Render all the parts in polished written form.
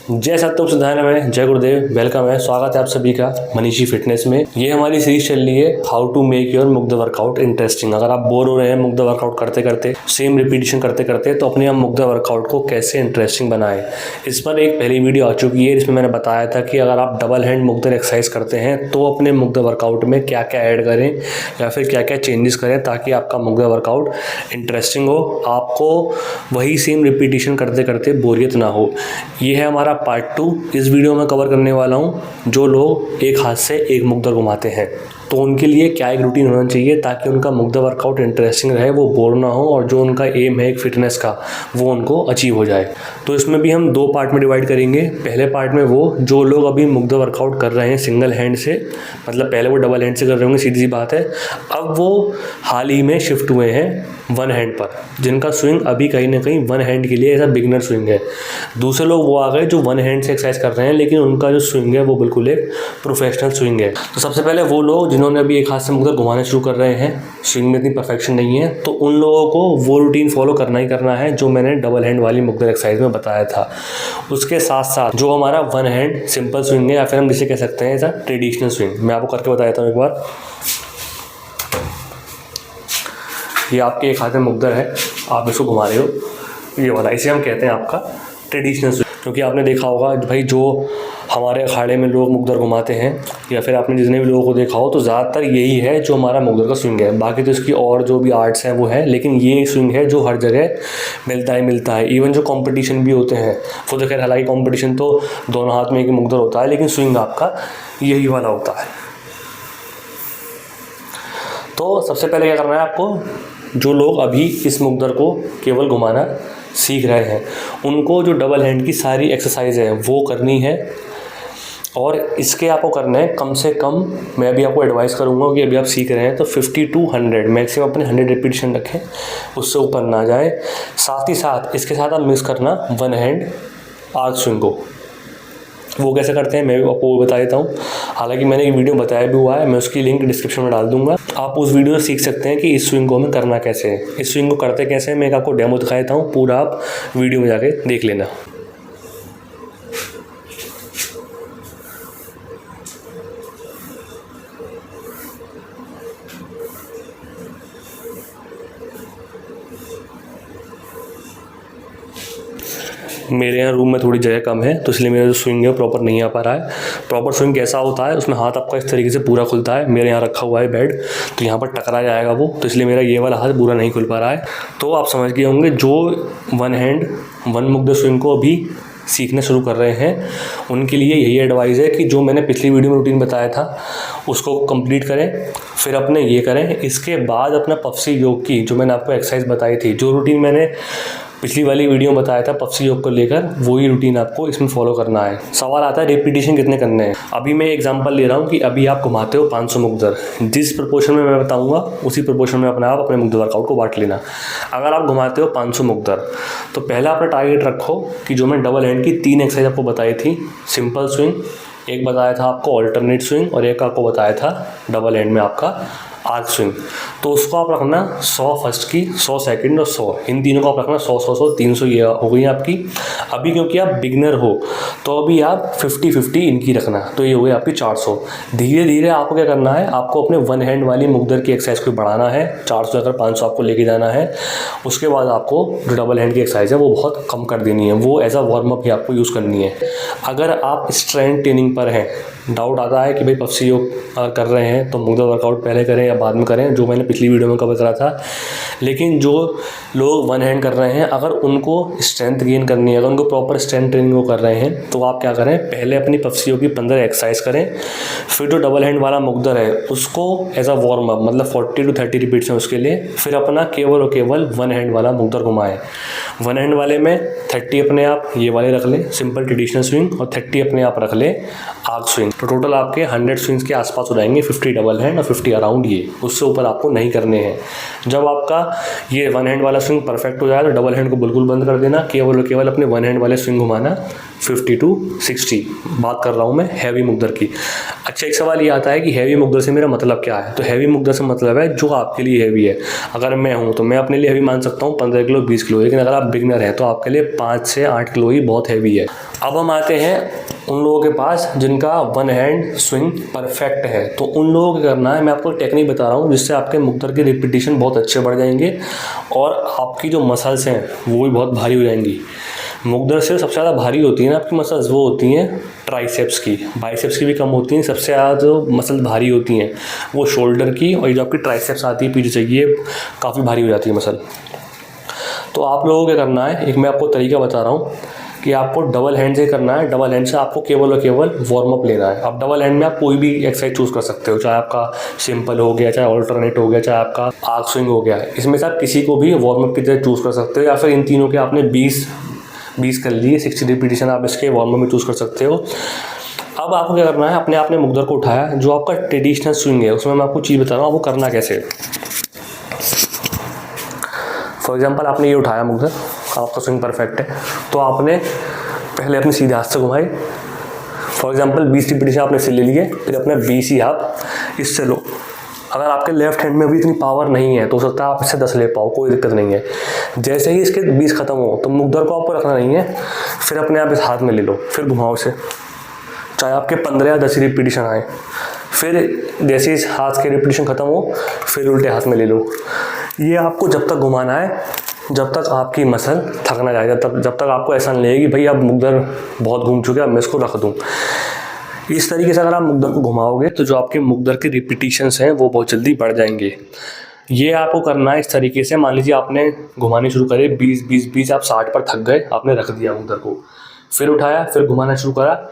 जय सत्यम सुधारन में जय गुरुदेव। वेलकम है, स्वागत है आप सभी का मनीषी फिटनेस में। ये हमारी सीरीज चल रही है हाउ टू मेक योर मुग्ध वर्कआउट इंटरेस्टिंग। अगर आप बोर हो रहे हैं मुग्ध वर्कआउट करते करते, सेम रिपीटिशन करते करते, तो अपने आप मुग्ध वर्कआउट को कैसे इंटरेस्टिंग बनाएं। इस पर एक पहली वीडियो आ चुकी है, इसमें मैंने बताया था कि अगर आप डबल हैंड मुग्ध एक्सरसाइज करते हैं तो अपने मुग्ध वर्कआउट में क्या क्या ऐड करें या फिर क्या क्या चेंजेस करें ताकि आपका मुग्ध वर्कआउट इंटरेस्टिंग हो, आपको वही सेम रिपीटिशन करते करते बोरियत ना हो। ये है हमारा पार्ट 2। इस वीडियो में कवर करने वाला हूँ जो लोग एक हाथ से एक मुग्ध घुमाते हैं, तो उनके लिए क्या एक रूटीन होना चाहिए ताकि उनका मुग्ध वर्कआउट इंटरेस्टिंग रहे, वो बोर ना हो और जो उनका एम है एक फिटनेस का वो उनको अचीव हो जाए। तो इसमें भी हम 2 पार्ट में डिवाइड करेंगे। पहले पार्ट में वो जो लोग अभी मुग्ध वर्कआउट कर रहे हैं सिंगल हैंड से, मतलब पहले वो डबल हैंड से कर रहे होंगे, सीधी सी बात है। अब वो हाल ही में शिफ्ट हुए हैं वन हैंड पर, जिनका स्विंग अभी कहीं ना कहीं वन हैंड के लिए ऐसा बिगनर स्विंग है। दूसरे लोग वो आ गए जो वन हैंड से एक्सरसाइज कर रहे हैं लेकिन उनका जो स्विंग है वो बिल्कुल एक प्रोफेशनल स्विंग है। तो सबसे पहले वो लोग जिन्होंने अभी एक हाथ से मुग्ध घुमाना शुरू कर रहे हैं, स्विंग में इतनी परफेक्शन नहीं है, तो उन लोगों को वो रूटीन फॉलो करना ही करना है जो मैंने डबल हैंड वाली मुग्ध एक्सरसाइज में बताया था। उसके साथ साथ जो हमारा वन हैंड सिंपल स्विंग है या फिर हम जिसे कह सकते हैं ऐसा ट्रेडिशनल स्विंग, मैं आपको करके बता देता हूँ एक बार। ये आपके एक हाथ में मुग्धर है, आप इसको घुमा रहे हो, ये वाला, इसे हम कहते हैं आपका ट्रेडिशनल स्विंग। क्योंकि आपने देखा होगा भाई जो हमारे अखाड़े में लोग मुग्धर घुमाते हैं या फिर आपने जितने भी लोगों को देखा हो तो ज़्यादातर यही है जो हमारा मुग्धर का स्विंग है। बाकी तो इसकी और जो भी आर्ट्स हैं वो है, लेकिन ये स्विंग है जो हर जगह मिलता है। इवन जो कंपटीशन भी होते हैं वो तो खैर, हालांकि कंपटीशन तो दोनों हाथ में एक मुग्धर होता है, लेकिन स्विंग आपका यही वाला होता है। तो सबसे पहले क्या करना है आपको, जो लोग अभी इस मुग्धर को केवल घुमाना सीख रहे हैं उनको जो डबल हैंड की सारी एक्सरसाइज है वो करनी है। और इसके आपको करना है कम से कम, मैं अभी आपको एडवाइस करूंगा कि अभी आप सीख रहे हैं तो 50 to 100 मैक्सिमम अपने 100 रिपीटिशन रखें, उससे ऊपर ना जाए। साथ ही साथ इसके साथ आप मिक्स करना वन हैंड आर्क स्विंग को। वो कैसे करते हैं मैं आपको बता देता हूँ। हालांकि मैंने एक वीडियो बताया भी हुआ है, मैं उसकी लिंक डिस्क्रिप्शन में डाल दूंगा, आप उस वीडियो से सीख सकते हैं कि इस स्विंग को हमें करना कैसे है। इस स्विंग को करते कैसे हैं मैं आपको डेमो दिखा देता हूँ, पूरा आप वीडियो में जाके देख लेना। मेरे यहाँ रूम में थोड़ी जगह कम है तो इसलिए मेरा जो स्विंग है प्रॉपर नहीं आ पा रहा है। प्रॉपर स्विंग कैसा होता है, उसमें हाथ आपका इस तरीके से पूरा खुलता है। मेरे यहाँ रखा हुआ है बेड, तो यहाँ पर टकरा जाएगा वो, तो इसलिए मेरा ये वाला हाथ पूरा नहीं खुल पा रहा है। तो आप समझ गए होंगे जो वन हैंड वन मुग्ध स्विंग को अभी सीखने शुरू कर रहे हैं उनके लिए यही एडवाइस है कि जो मैंने पिछली वीडियो में रूटीन बताया था उसको कंप्लीट करें, फिर अपने ये करें। इसके बाद अपना पफसी योग की जो मैंने आपको एक्सरसाइज बताई थी, जो रूटीन मैंने पिछली वाली वीडियो में बताया था पफसी योग को लेकर, वही रूटीन आपको इसमें फॉलो करना है। सवाल आता है रिपीटिशन कितने करने हैं। अभी मैं एग्जांपल ले रहा हूँ कि अभी आप घुमाते हो 500 मुग्धर, जिस प्रपोर्शन में मैं बताऊंगा उसी प्रपोर्शन में अपने मुग्ध वर्कआउट को बांट लेना। अगर आप घुमाते हो 500 मुग्धर तो पहला अपना टारगेट रखो कि जो मैं डबल हैंड की 3 एक्सरसाइज आपको बताई थी, सिंपल स्विंग, एक बताया था आपको ऑल्टरनेट स्विंग और एक आपको बताया था डबल हैंड में आपका आर्क स्विंग, तो उसको आप रखना 100 फर्स्ट की, 100 सेकंड और 100, इन तीनों को आप रखना 100 300, ये हो गई आपकी। अभी क्योंकि आप बिगनर हो तो अभी आप 50-50 इनकी रखना, तो ये हो गई आपकी 400। धीरे धीरे आपको क्या करना है, आपको अपने वन हैंड वाली मुग्धर की एक्सरसाइज को बढ़ाना है, 400 अगर 500 आपको लेके जाना है। उसके बाद आपको जो डबल हैंड की एक्सरसाइज है वो बहुत कम कर देनी है, वो एज अ वार्म अप ही आपको यूज़ करनी है। अगर आप स्ट्रेंथ ट्रेनिंग पर हैं, डाउट आता है कि भाई पफसी योग कर रहे हैं तो मुग्ध वर्कआउट पहले करें या बाद में करें, जो मैंने पिछली वीडियो में कवर करा था, लेकिन जो लोग वन हैंड कर रहे हैं अगर उनको स्ट्रेंथ गेन करनी है, अगर उनको प्रॉपर स्ट्रेंथ ट्रेनिंग वो कर रहे हैं तो आप क्या करें, पहले अपनी पफसी योग की 15 एक्सरसाइज करें, फिर जो डबल हैंड वाला मुग्धर है उसको एज अ वार्म अप मतलब 40 to 30 रिपीट्स हैं उसके लिए, फिर अपना केवल और केवल वन हैंड वाला मुग्धर घुमाएं। वन हैंड वाले में 30 अपने आप ये वाले रख लें सिंपल ट्रेडिशनल स्विंग और 30 अपने आप रख लें आर्क स्विंग, तो टोटल आपके 100 स्विंग्स के आसपास हो जाएंगे, 50 डबल हैंड और 50 अराउंड ये। चाहिए, उससे ऊपर आपको नहीं करने हैं। जब आपका ये वन हैंड वाला स्विंग परफेक्ट हो जाए तो डबल हैंड को बिल्कुल बंद कर देना, केवल केवल अपने वन हैंड वाले स्विंग घुमाना 50 to 60। बात कर रहा हूँ मैं हैवी मुग्दर की। अच्छा, एक सवाल ये आता है कि हैवी मुग्दर से मेरा मतलब क्या है। तो हैवी मुग्दर से मतलब है जो आपके लिए हैवी है। अगर मैं हूँ तो मैं अपने लिए हैवी मान सकता हूँ 15 किलो 20 किलो, लेकिन अगर आप बिगनर हैं तो आपके लिए 5 से 8 किलो ही बहुत हैवी है। अब हम आते हैं उन लोगों के पास जिनका वन हैंड स्विंग परफेक्ट है। तो उन लोगों को करना है, मैं आपको टेक्निक बता रहा हूँ जिससे आपके मुग्दर की रिपीटिशन बहुत अच्छे बढ़ जाएंगे और आपकी जो मसल्स हैं वो भी बहुत भारी हो जाएंगी। मुग्दर से सबसे ज़्यादा भारी होती है ना आपकी मसल्स, वो होती हैं ट्राइसेप्स की, बाइसेप्स की भी कम होती हैं। सबसे ज़्यादा जो मसल्स भारी होती हैं वो शोल्डर की, और ये जो आपकी ट्राइसेप्स आती है पीछे से, ये काफ़ी भारी हो जाती है मसल। तो आप लोगों को क्या करना है, एक मैं आपको तरीका बता रहा हूँ कि आपको डबल हैंड से करना है। डबल हैंड से आपको केवल और केवल वार्म अप लेना है। अब डबल हैंड में आप कोई भी एक्सरसाइज चूज़ कर सकते हो, चाहे आपका सिंपल हो गया, चाहे ऑल्टरनेट हो गया, चाहे आपका आर्क स्विंग हो गया। इसमें से आप किसी को भी वार्म अप की तरह चूज़ कर सकते हो, या फिर इन तीनों के आपने 20 कर लिए, 60 रिपीटिशन आप इसके वार्म अप में चूज़ कर सकते हो। अब आपको क्या करना है, अपने आपने मुग्दर को उठाया, जो आपका ट्रेडिशनल स्विंग है उसमें मैं आपको चीज़ बता रहा हूँ, आपको करना कैसे। फॉर एग्जांपल आपने ये उठाया मुग्दर, आपका स्विंग परफेक्ट है, तो आपने पहले अपने सीधे हाथ से घुमाई। फॉर एग्जांपल 20 रिपीटिशन आपने इससे ले लिए, फिर अपने 20 ही आप इससे लो। अगर आपके लेफ्ट हैंड में भी इतनी पावर नहीं है तो हो सकता है आप इससे 10 ले पाओ, कोई दिक्कत नहीं है। जैसे ही इसके 20 खत्म हो तो मुग्दर को आपको रखना नहीं है, फिर अपने आप इस हाथ में ले लो, फिर घुमाओ से, चाहे आपके 15 या 10 रिपीटिशन आए। फिर जैसे इस हाथ के रिपीटिशन खत्म हो फिर उल्टे हाथ में ले लो। ये आपको जब तक घुमाना है जब तक आपकी मसल थक ना जाए, जब तक आपको ऐसा नहीं लगेगी भाई अब मुग्दर बहुत घूम चुके, अब मैं इसको रख दूँ। इस तरीके से अगर आप मुग्दर को घुमाओगे तो जो आपके मुग्दर के रिपीटिशंस हैं वो बहुत जल्दी बढ़ जाएंगे। ये आपको करना है इस तरीके से। मान लीजिए आपने घुमाने शुरू करे 20 आप 60 पर थक गए, आपने रख दिया मुग्दर को, फिर उठाया, फिर घुमाना शुरू करा।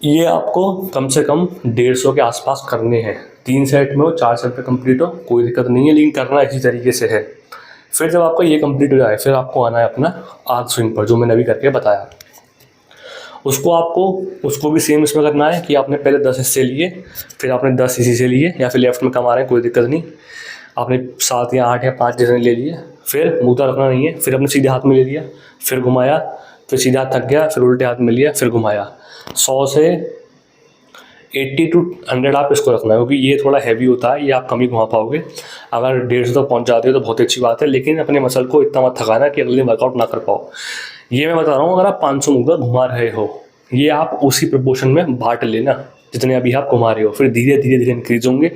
ये आपको कम से कम 150 के आसपास करने हैं। 3 सेट में हो, 4 सेट पे कंप्लीट हो, कोई दिक्कत नहीं है, लेकिन करना इसी तरीके से है। फिर जब आपका ये कंप्लीट हो जाए फिर आपको आना है अपना आर्क स्विंग पर, जो मैंने अभी करके बताया। उसको भी सेम इसमें करना है कि आपने पहले 10 हिस्से लिए, फिर आपने 10 इसी से लिए, या फिर लेफ्ट में कम आ रहे हैं कोई दिक्कत नहीं, आपने 7 या 8 या 5 जैसे ले लिए। फिर मुग्दर रखना नहीं है, फिर अपने सीधे हाथ में ले लिया, फिर घुमाया, फिर सीधा हाथ थक गया, फिर उल्टे हाथ में लिया, फिर घुमाया। 100 से 80 to 100 आप इसको रखना है, क्योंकि ये थोड़ा हैवी होता है, ये आप कम ही घुमा पाओगे। अगर 150 तक पहुँच जाते हो तो बहुत अच्छी बात है, लेकिन अपने मसल को इतना मत थकाना कि अगले दिन वर्कआउट ना कर पाओ। ये मैं बता रहा हूँ, अगर आप 500 मुग्दर घुमा रहे हो, ये आप उसी प्रपोर्शन में बांट लेना जितने अभी आप घुमा रहे हो। फिर धीरे धीरे इंक्रीज होंगे,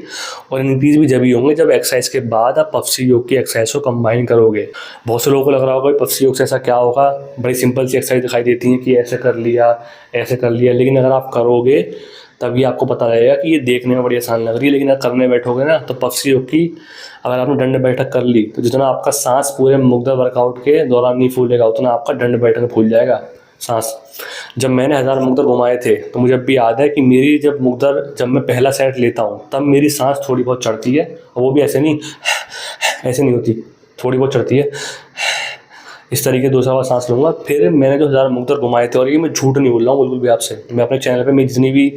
और इंक्रीज भी जब ही होंगे जब एक्सरसाइज के बाद आप पफसी योग की एक्सरसाइज को कंबाइन करोगे। बहुत से लोगों को लग रहा होगा पफसी योग से ऐसा क्या होगा, बड़ी सिंपल सी एक्सरसाइज दिखाई देती है कि ऐसे कर लिया ऐसे कर लिया, लेकिन अगर आप करोगे तभी आपको पता लगेगा कि ये देखने में बड़ी आसान लग रही है, लेकिन अगर करने बैठोगे ना तो पफसी योग की अगर आपने दंड बैठक कर ली तो जितना आपका सांस पूरे मुग्दर वर्कआउट के दौरान नहीं फूलेगा उतना आपका दंड बैठक फूल जाएगा सांस। जब मैंने 1000 मुग्दर घुमाए थे तो मुझे अब भी याद है कि मेरी जब मैं पहला सेट लेता हूँ तब मेरी सांस थोड़ी बहुत चढ़ती है, और वो भी ऐसे नहीं होती, थोड़ी बहुत चढ़ती है। इस तरीके 2 बार सांस लूँगा। फिर मैंने जो 1000 मुग्दर घुमाए थे, और ये मैं झूठ नहीं बोल रहा हूँ बिल्कुल भी आपसे, मैं अपने चैनल पे मेरी जितनी भी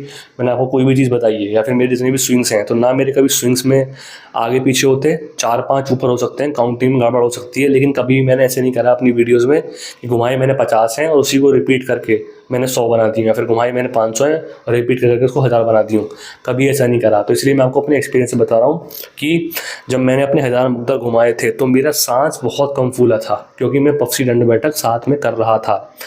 मैंने आपको कोई भी चीज़ बताई है या फिर मेरे जितने भी स्विंग्स हैं, तो ना मेरे कभी स्विंग्स में आगे पीछे होते, 4-5 ऊपर हो सकते हैं, काउंटिंग में गड़बड़ हो सकती है, लेकिन कभी मैंने ऐसे नहीं करा अपनी वीडियोज़ में कि घुमाए मैंने 50 हैं और उसी को रिपीट करके मैंने 100 बना दी, या फिर घुमाए मैंने 500 हैं और रिपीट करके उसको 1000 बना दी हूँ। कभी ऐसा नहीं करा। तो इसलिए मैं आपको अपने एक्सपीरियंस से बता रहा हूँ कि जब मैंने अपने 1000 मुग्दर घुमाए थे तो मेरा सांस बहुत कम फूला था, क्योंकि मैं पफसी दंड बैठक साथ में कर रहा था।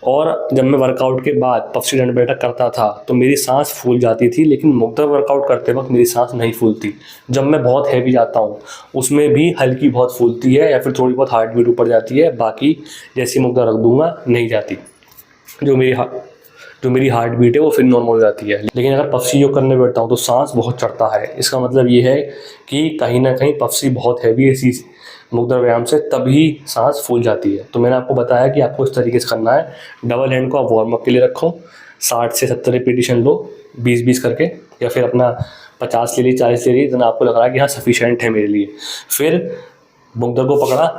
और जब मैं वर्कआउट के बाद पफसी दंड बैठक करता था तो मेरी सांस फूल जाती थी, लेकिन मुग्दर वर्कआउट करते वक्त मेरी सांस नहीं फूलती। जब मैं बहुत हैवी जाता हूँ उसमें भी हल्की बहुत फूलती है, या फिर थोड़ी बहुत हार्ट बीट ऊपर जाती है, बाकी जैसी मुग्दर रख दूंगा नहीं जाती। जो मेरी हार्ट बीट है वो फिर नॉर्मल हो जाती है। लेकिन अगर पफसी योग करने बैठता हूँ तो सांस बहुत चढ़ता है। इसका मतलब ये है कि कहीं ना कहीं पफसी बहुत हैवी है इसी मुग्दर व्यायाम से, तभी सांस फूल जाती है। तो मैंने आपको बताया कि आपको इस तरीके से करना है। डबल हैंड को आप वार्म अप के लिए रखो, 60 से 70 रिपीटिशन लो 20-20 करके, या फिर अपना 50 ले ली 40 ले ली, इतना आपको लग रहा है कि हाँ सफिशिएंट है मेरे लिए। फिर मुग्दर को पकड़ा,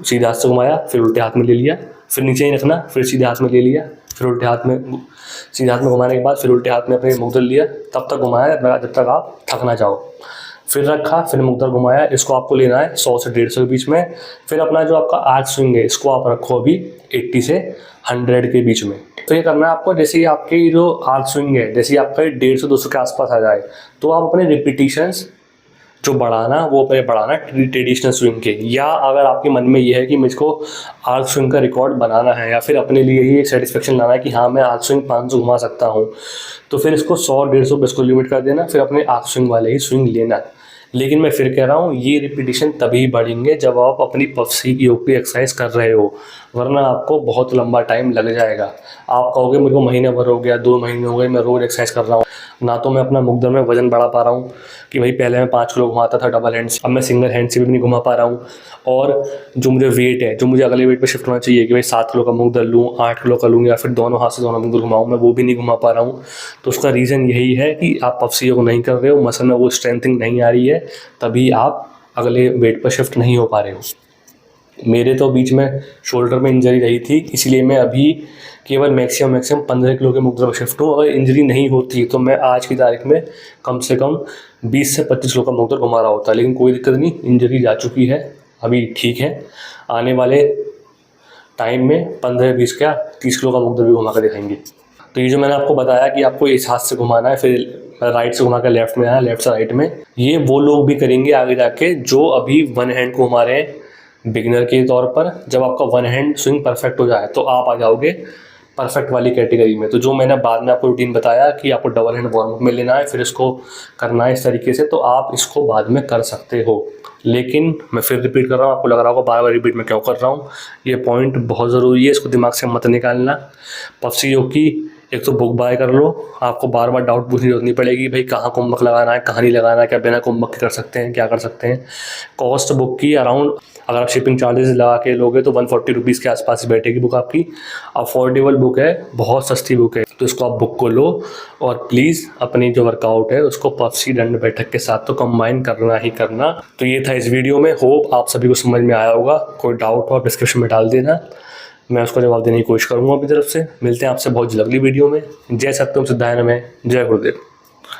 सीधे हाथ से घुमाया, फिर उल्टे हाथ में ले लिया, फिर नीचे ही रखना, फिर सीधे हाथ में ले लिया, फिर उल्टे हाथ में, सीधे हाथ में घुमाने के बाद फिर उल्टे हाथ में अपने मुग्दर लिया, तब तक घुमाया जब तक आप थक ना जाओ। फिर रखा, फिर मुग्दर घुमाया। इसको आपको लेना है 100 से 150 के बीच में। फिर अपना जो आपका आर्क स्विंग है इसको आप रखो अभी 80 से 100 के बीच में। तो ये करना है आपको, जैसे ही आपकी जो आर्क स्विंग है जैसे ही आपका 150-200 के आसपास आ जाए तो आप अपने रिपीटिशंस जो बढ़ाना वो अपने बढ़ाना ट्रेडिशनल स्विंग के। या अगर आपके मन में ये है कि मुझको आर्क स्विंग का रिकॉर्ड बनाना है या फिर अपने लिए ही एक सेटिस्फेक्शन लाना है कि हाँ मैं आर्क स्विंग 500 घुमा सकता हूँ, तो फिर इसको 100-150 पे इसको लिमिट कर देना, फिर अपने आर्क स्विंग वाले ही स्विंग लेना। लेकिन मैं फिर कह रहा हूँ ये रिपीटिशन तभी बढ़ेंगे जब आप अपनी पफसी की योग की एक्सरसाइज कर रहे हो, वरना आपको बहुत लंबा टाइम लग जाएगा। आप कहोगे मेरे को महीना भर हो गया, 2 महीने हो गए, मैं रोज़ एक्सरसाइज कर रहा हूँ, ना तो मैं अपना मुग्दर में वजन बढ़ा पा रहा हूँ कि भाई पहले मैं 5 किलो घुमाता था डबल हैंड से, अब मैं सिंगल हैंड से भी नहीं घुमा पा रहा हूँ। और जो मुझे वेट है, जो मुझे अगले वेट पे शिफ्ट होना चाहिए कि भाई 7 किलो का मुग्दर लूँ, 8 किलो का लूँ या फिर दोनों हाथ से दोनों मुग्दर घुमाऊँ, मैं वो भी नहीं घुमा पा रहा हूँ। तो उसका रीज़न यही है कि आप पफसी योग नहीं कर रहे हो, मसल में वो स्ट्रेंथिंग नहीं आ रही है, तभी आप अगले वेट पर शिफ्ट नहीं हो पा रहे हो। मेरे तो बीच में शोल्डर में इंजरी रही थी, इसलिए मैं अभी केवल मैक्सिमम 15 किलो के मुग्दर पर शिफ्ट हूँ। अगर इंजरी नहीं होती तो मैं आज की तारीख में कम से कम 20 से 25 किलो का मुग्दर घुमा रहा होता, लेकिन कोई दिक्कत नहीं, इंजरी जा चुकी है, अभी ठीक है। आने वाले टाइम में 15-20 क्या 30 किलो का मुग्दर भी घुमा कर दिखाएंगे। तो ये जो मैंने आपको बताया कि आपको इस हाथ से घुमाना है, फिर राइट से घुमा कर लेफ्ट में आया, लेफ्ट से राइट में, ये वो लोग भी करेंगे आगे जाके जो अभी वन हैंड को घुमा रहे हैं बिगिनर के तौर पर। जब आपका वन हैंड स्विंग परफेक्ट हो जाए तो आप आ जाओगे परफेक्ट वाली कैटेगरी में। तो जो मैंने बाद में आपको रूटीन बताया कि आपको डबल हैंड वार्म अप में लेना है, फिर इसको करना है इस तरीके से, तो आप इसको बाद में कर सकते हो। लेकिन मैं फिर रिपीट कर रहा हूँ, आपको लग रहा होगा बार बार रिपीट मैं क्यों कर रहा हूँ, ये पॉइंट बहुत ज़रूरी है, इसको दिमाग से मत निकालना। पफसी योग की एक तो बुक बाय कर लो, आपको बार बार डाउट पूछनी जरूरत नहीं पड़ेगी भाई कहाँ कुंभक लगाना है, कहाँ नहीं लगाना है, क्या बिना कुंभक के कर सकते हैं, क्या कर सकते हैं। कॉस्ट बुक की अराउंड, अगर आप शिपिंग चार्जेस लगा के लोगे तो 140 रुपीज़ के आसपास ही बैठेगी बुक आपकी। अफोर्डेबल बुक है, बहुत सस्ती बुक है, तो इसको आप बुक को लो और प्लीज़ अपनी जो वर्कआउट है उसको पफसी दंड बैठक के साथ तो कंबाइन करना ही करना। तो ये था इस वीडियो में, होप आप सभी को समझ में आया होगा। कोई डाउट हो आप डिस्क्रिप्शन में डाल देना, मैं उसका जवाब देने की कोशिश करूँगा अपनी तरफ से। मिलते हैं आपसे बहुत जल्द अगली वीडियो में। जय सत्यम सिद्धाय नमः, जय गुरुदेव।